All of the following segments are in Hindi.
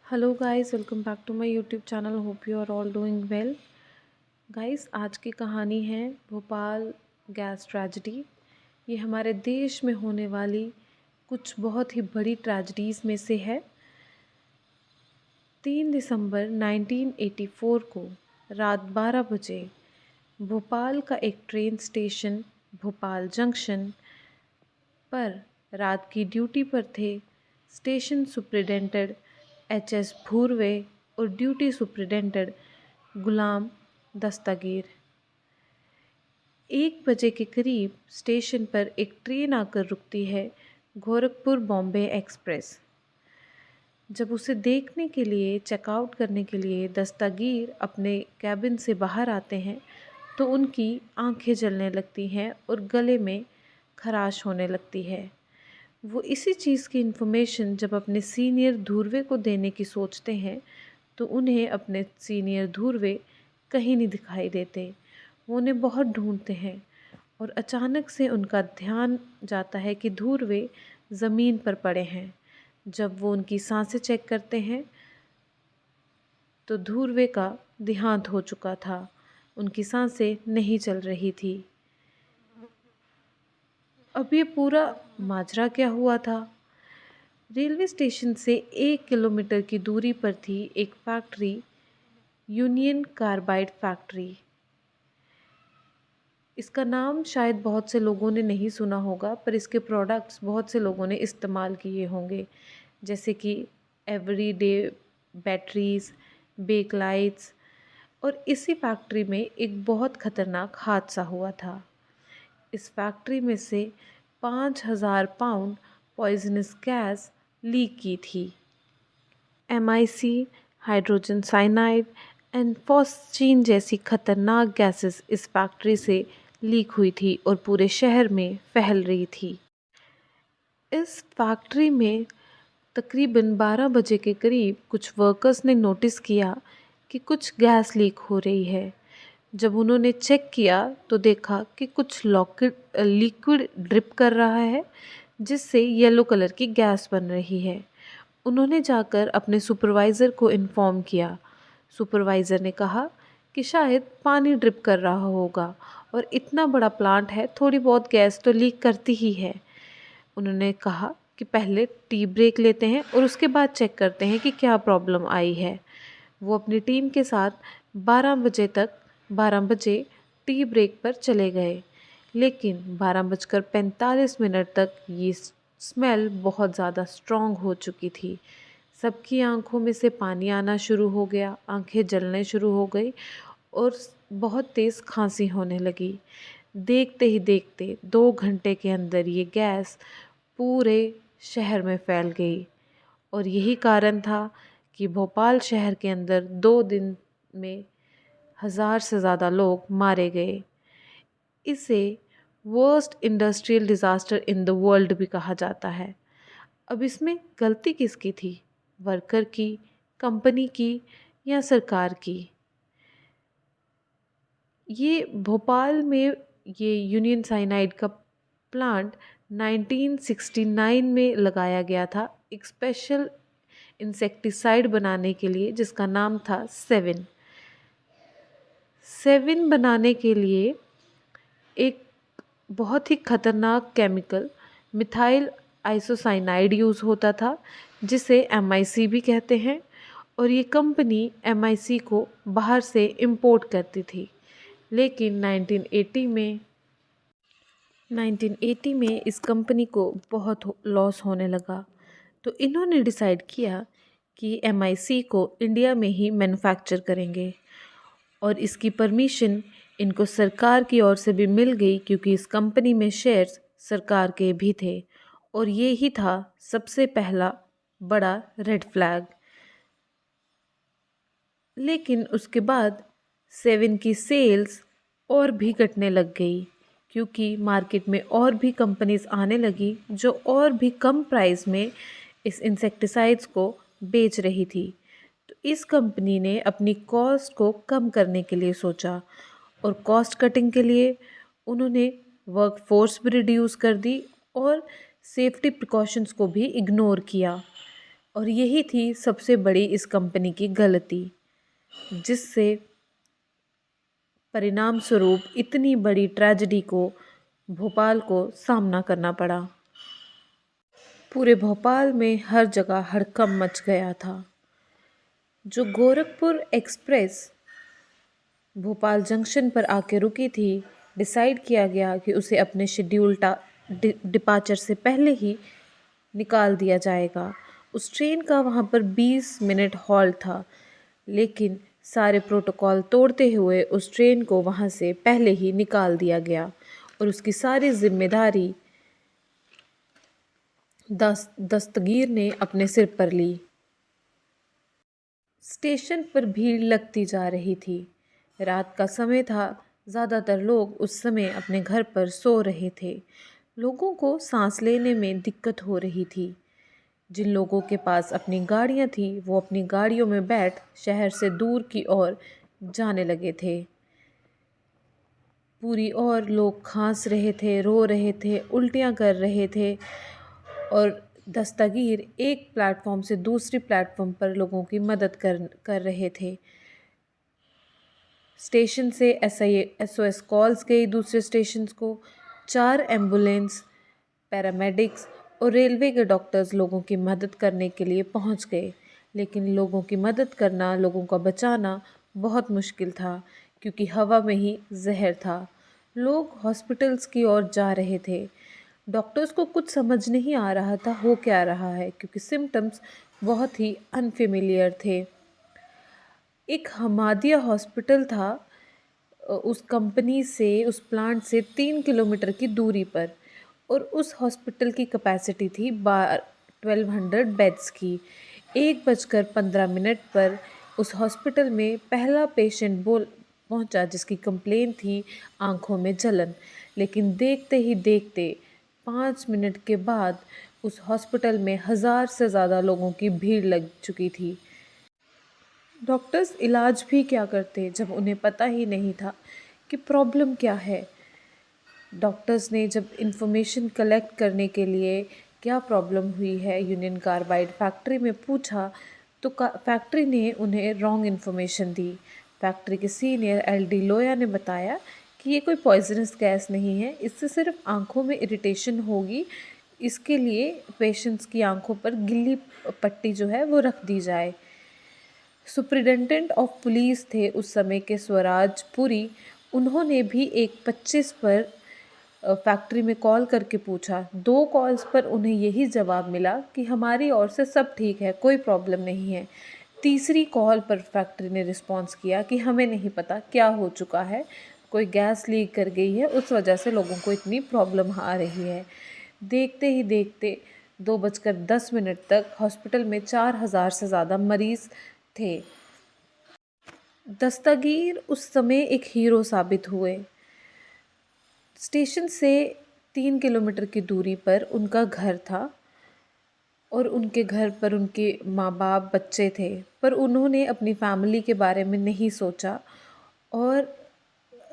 Hello guys, welcome back to my YouTube channel. Hope you are all doing well. Guys, आज की कहानी है भोपाल गैस ट्रेजेडी। ये हमारे देश में होने वाली कुछ बहुत ही बड़ी ट्रेजेडीज़ में से है। 3 दिसंबर 1984 को रात 12 बजे भोपाल का एक ट्रेन स्टेशन भोपाल जंक्शन पर रात की ड्यूटी पर थे स्टेशन सुपरिटेंडेंट एच.एस. भूर्वे और ड्यूटी सुपरिटेंडेंट गुलाम दस्तगीर। 1 बजे के करीब स्टेशन पर एक ट्रेन आकर रुकती है, गोरखपुर बॉम्बे एक्सप्रेस। जब उसे देखने के लिए चेकआउट करने के लिए दस्तगीर अपने कैबिन से बाहर आते हैं तो उनकी आंखें जलने लगती हैं और गले में खराश होने लगती है। वो इसी चीज़ की इन्फॉर्मेशन जब अपने सीनियर धुर्वे को देने की सोचते हैं तो उन्हें अपने सीनियर धुर्वे कहीं नहीं दिखाई देते। वो उन्हें बहुत ढूंढते हैं और अचानक से उनका ध्यान जाता है कि धुर्वे ज़मीन पर पड़े हैं। जब वो उनकी सांसें चेक करते हैं तो धुर्वे का देहांत हो चुका था, उनकी सांसें नहीं चल रही थी। अब ये पूरा माजरा क्या हुआ था? रेलवे स्टेशन से 1 किलोमीटर की दूरी पर थी एक फैक्ट्री, यूनियन कार्बाइड फैक्ट्री। इसका नाम शायद बहुत से लोगों ने नहीं सुना होगा, पर इसके प्रोडक्ट्स बहुत से लोगों ने इस्तेमाल किए होंगे, जैसे कि एवरीडे बैटरीज, बेक लाइट्स। और इसी फैक्ट्री में एक बहुत ख़तरनाक हादसा हुआ था। इस फैक्ट्री में से 5,000 पाउंड पॉइजनस गैस लीक की थी। MIC, hydrogen cyanide and phosgene जैसी खतरनाक गैसेस इस फैक्ट्री से लीक हुई थी और पूरे शहर में फैल रही थी। इस फैक्ट्री में तकरीबन 12 बजे के करीब कुछ वर्कर्स ने नोटिस किया कि कुछ गैस लीक हो रही है। जब उन्होंने चेक किया तो देखा कि कुछ लिक्विड ड्रिप कर रहा है, जिससे येलो कलर की गैस बन रही है। उन्होंने जाकर अपने सुपरवाइज़र को इन्फॉर्म किया। सुपरवाइज़र ने कहा कि शायद पानी ड्रिप कर रहा होगा और इतना बड़ा प्लांट है, थोड़ी बहुत गैस तो लीक करती ही है। उन्होंने कहा कि पहले टी ब्रेक लेते हैं और उसके बाद चेक करते हैं कि क्या प्रॉब्लम आई है। वो अपनी टीम के साथ 12 बजे टी ब्रेक पर चले गए, लेकिन 12:45 तक ये स्मेल बहुत ज़्यादा स्ट्रॉन्ग हो चुकी थी। सबकी आंखों में से पानी आना शुरू हो गया, आंखें जलने शुरू हो गई और बहुत तेज़ खांसी होने लगी। देखते ही देखते 2 घंटे के अंदर ये गैस पूरे शहर में फैल गई और यही कारण था कि भोपाल शहर के अंदर 2 दिन में 1,000 से ज़्यादा लोग मारे गए। इसे worst industrial disaster in the world भी कहा जाता है। अब इसमें गलती किसकी थी? वर्कर की, कंपनी की या सरकार की? ये भोपाल में ये यूनियन साइनाइड का प्लांट 1969 में लगाया गया था एक स्पेशल इंसेक्टिसाइड बनाने के लिए, जिसका नाम था सेवन। सेवन बनाने के लिए एक बहुत ही खतरनाक केमिकल मिथाइल आइसोसाइनाइड यूज़ होता था, जिसे MIC भी कहते हैं। और ये कंपनी MIC को बाहर से इंपोर्ट करती थी, लेकिन 1980 में इस कंपनी को बहुत लॉस होने लगा। तो इन्होंने डिसाइड किया कि MIC को इंडिया में ही मैन्युफैक्चर करेंगे और इसकी परमिशन इनको सरकार की ओर से भी मिल गई, क्योंकि इस कंपनी में शेयर्स सरकार के भी थे। और ये ही था सबसे पहला बड़ा रेड फ्लैग। लेकिन उसके बाद सेवन की सेल्स और भी घटने लग गई, क्योंकि मार्केट में और भी कंपनीज आने लगी जो और भी कम प्राइस में इस इंसेक्टिसाइड्स को बेच रही थी। तो इस कंपनी ने अपनी कॉस्ट को कम करने के लिए सोचा और कॉस्ट कटिंग के लिए उन्होंने वर्क फोर्स भी रिड्यूस कर दी और सेफ्टी प्रिकॉशंस को भी इग्नोर किया। और यही थी सबसे बड़ी इस कंपनी की गलती, जिससे परिणाम स्वरूप इतनी बड़ी ट्रेजेडी को भोपाल को सामना करना पड़ा। पूरे भोपाल में हर जगह हड़कंप मच गया था। जो गोरखपुर एक्सप्रेस भोपाल जंक्शन पर आके रुकी थी, डिसाइड किया गया कि उसे अपने शेड्यूल डिपार्चर से पहले ही निकाल दिया जाएगा। उस ट्रेन का वहाँ पर 20 मिनट हॉल्ट था, लेकिन सारे प्रोटोकॉल तोड़ते हुए उस ट्रेन को वहाँ से पहले ही निकाल दिया गया और उसकी सारी जिम्मेदारी दस्तगीर ने अपने सिर पर ली। स्टेशन पर भीड़ लगती जा रही थी। रात का समय था, ज़्यादातर लोग उस समय अपने घर पर सो रहे थे। लोगों को सांस लेने में दिक्कत हो रही थी। जिन लोगों के पास अपनी गाड़ियां थी वो अपनी गाड़ियों में बैठ शहर से दूर की ओर जाने लगे थे। पूरी ओर लोग खांस रहे थे, रो रहे थे, उल्टियां कर रहे थे और दस्तगीर एक प्लेटफॉर्म से दूसरी प्लेटफॉर्म पर लोगों की मदद कर रहे थे। स्टेशन से SOS कॉल्स गई दूसरे स्टेशंस को। 4 एम्बुलेंस, पैरामेडिक्स और रेलवे के डॉक्टर्स लोगों की मदद करने के लिए पहुंच गए, लेकिन लोगों की मदद करना, लोगों का बचाना बहुत मुश्किल था, क्योंकि हवा में ही जहर था। लोग हॉस्पिटल्स की ओर जा रहे थे। डॉक्टर्स को कुछ समझ नहीं आ रहा था हो क्या रहा है, क्योंकि सिम्टम्स बहुत ही अनफेमिलियर थे। एक हमादिया हॉस्पिटल था उस कंपनी से, उस प्लांट से 3 किलोमीटर की दूरी पर, और उस हॉस्पिटल की कैपेसिटी थी 1200 बेड्स की। 1:15 पर उस हॉस्पिटल में पहला पेशेंट पहुंचा, जिसकी कंप्लेन थी आंखों में जलन। लेकिन देखते ही देखते 5 मिनट के बाद उस हॉस्पिटल में 1000 से ज़्यादा लोगों की भीड़ लग चुकी थी। डॉक्टर्स इलाज भी क्या करते जब उन्हें पता ही नहीं था कि प्रॉब्लम क्या है। डॉक्टर्स ने जब इंफॉर्मेशन कलेक्ट करने के लिए क्या प्रॉब्लम हुई है यूनियन कार्बाइड फैक्ट्री में पूछा, तो फैक्ट्री ने उन्हें रॉन्ग इन्फॉर्मेशन दी। फैक्ट्री के सीनियर LD लोया ने बताया कि ये कोई पॉइजनस गैस नहीं है, इससे सिर्फ आंखों में इरिटेशन होगी, इसके लिए पेशेंट्स की आंखों पर गिल्ली पट्टी जो है वो रख दी जाए। सुप्रिटेंडेंट ऑफ पुलिस थे उस समय के स्वराज पुरी, उन्होंने भी एक 25 पर फैक्ट्री में कॉल करके पूछा। 2 कॉल्स पर उन्हें यही जवाब मिला कि हमारी ओर से सब ठीक है, कोई प्रॉब्लम नहीं है। तीसरी कॉल पर फैक्ट्री ने रिस्पॉन्स किया कि हमें नहीं पता क्या हो चुका है, कोई गैस लीक कर गई है, उस वजह से लोगों को इतनी प्रॉब्लम आ रही है। देखते ही देखते 2:10 तक हॉस्पिटल में 4000 से ज़्यादा मरीज़ थे। दस्तगीर उस समय एक हीरो साबित हुए। स्टेशन से 3 किलोमीटर की दूरी पर उनका घर था और उनके घर पर उनके माँ बाप, बच्चे थे, पर उन्होंने अपनी फैमिली के बारे में नहीं सोचा और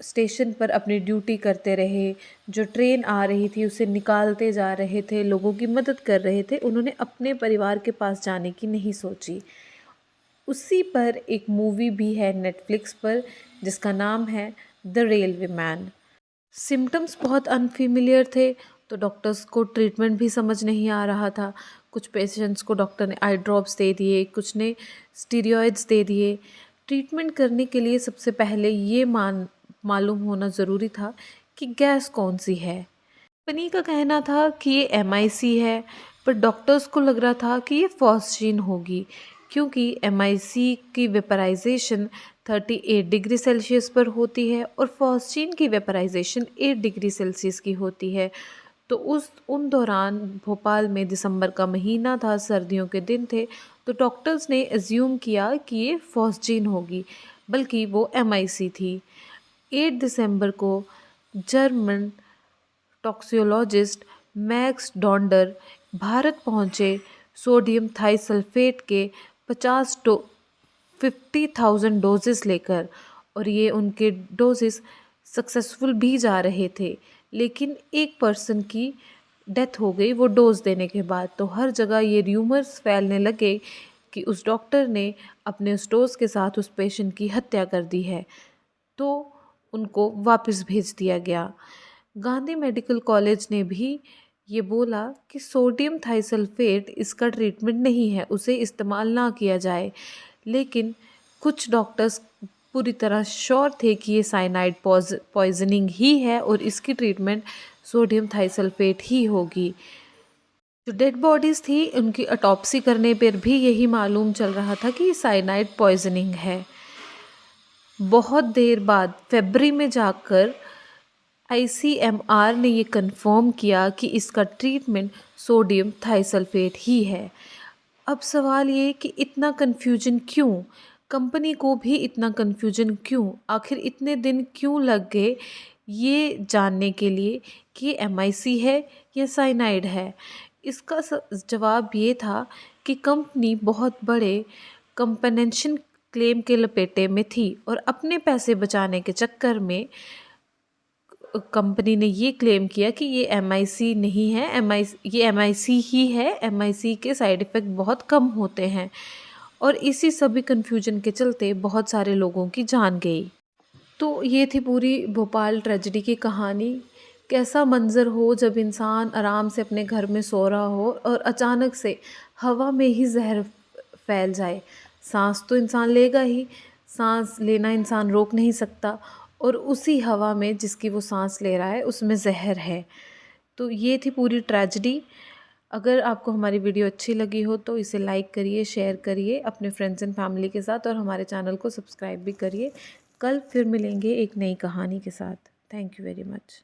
स्टेशन पर अपनी ड्यूटी करते रहे। जो ट्रेन आ रही थी उसे निकालते जा रहे थे, लोगों की मदद कर रहे थे, उन्होंने अपने परिवार के पास जाने की नहीं सोची। उसी पर एक मूवी भी है नेटफ्लिक्स पर, जिसका नाम है द रेलवे मैन। सिम्टम्स बहुत अनफेमिलियर थे, तो डॉक्टर्स को ट्रीटमेंट भी समझ नहीं आ रहा था। कुछ पेशेंट्स को डॉक्टर ने आई ड्रॉप्स दे दिए, कुछ ने स्टीरॉयड्स दे दिए। ट्रीटमेंट करने के लिए सबसे पहले ये मालूम होना ज़रूरी था कि गैस कौन सी है। कंपनी का कहना था कि ये MIC है, पर डॉक्टर्स को लग रहा था कि ये फॉस्जीन होगी, क्योंकि MIC की वेपराइजेशन 38 डिग्री सेल्सियस पर होती है और फॉस्जीन की वेपराइजेशन 8 डिग्री सेल्सियस की होती है। तो उन दौरान भोपाल में दिसंबर का महीना था, सर्दियों के दिन थे, तो डॉक्टर्स ने एज्यूम किया कि ये फॉस्जीन होगी, बल्कि वो MIC थी। 8 दिसंबर को जर्मन टॉक्सियोलॉजिस्ट मैक्स डॉन्डर भारत पहुंचे सोडियम थाइसल्फेट के 50,000 डोजेस लेकर, और ये उनके डोजेस सक्सेसफुल भी जा रहे थे, लेकिन एक पर्सन की डेथ हो गई वो डोज देने के बाद। तो हर जगह ये र्यूमर्स फैलने लगे कि उस डॉक्टर ने अपने उस डोज के साथ उस पेशेंट की हत्या कर दी है। तो उनको वापस भेज दिया गया। गांधी मेडिकल कॉलेज ने भी ये बोला कि सोडियम थाइसल्फेट इसका ट्रीटमेंट नहीं है, उसे इस्तेमाल ना किया जाए। लेकिन कुछ डॉक्टर्स पूरी तरह श्योर थे कि ये साइनाइड पॉइजनिंग ही है और इसकी ट्रीटमेंट सोडियम थाइसल्फेट ही होगी। जो डेड बॉडीज़ थी उनकी ऑटोप्सी करने पर भी यही मालूम चल रहा था कि साइनाइड पॉइजनिंग है। बहुत देर बाद फरवरी में जाकर ICMR ने ये कंफर्म किया कि इसका ट्रीटमेंट सोडियम थाइसल्फेट ही है। अब सवाल ये कि इतना कन्फ्यूजन क्यों, कंपनी को भी इतना कन्फ्यूजन क्यों, आखिर इतने दिन क्यों लग गए ये जानने के लिए कि MIC है या साइनाइड है। इसका जवाब ये था कि कंपनी बहुत बड़े कंपनसेशन क्लेम के लपेटे में थी और अपने पैसे बचाने के चक्कर में कंपनी ने ये क्लेम किया कि ये MIC नहीं है, ये MIC ही है, MIC के साइड इफ़ेक्ट बहुत कम होते हैं। और इसी सभी कन्फ्यूजन के चलते बहुत सारे लोगों की जान गई। तो ये थी पूरी भोपाल ट्रेजेडी की कहानी। कैसा मंज़र हो जब इंसान आराम से अपने घर में सो रहा हो और अचानक से हवा में ही जहर फैल जाए। सांस तो इंसान लेगा ही, सांस लेना इंसान रोक नहीं सकता और उसी हवा में जिसकी वो सांस ले रहा है उसमें जहर है। तो ये थी पूरी ट्रेजेडी। अगर आपको हमारी वीडियो अच्छी लगी हो तो इसे लाइक करिए, शेयर करिए अपने फ्रेंड्स एंड फैमिली के साथ और हमारे चैनल को सब्सक्राइब भी करिए। कल फिर मिलेंगे एक नई कहानी के साथ। Thank you very much.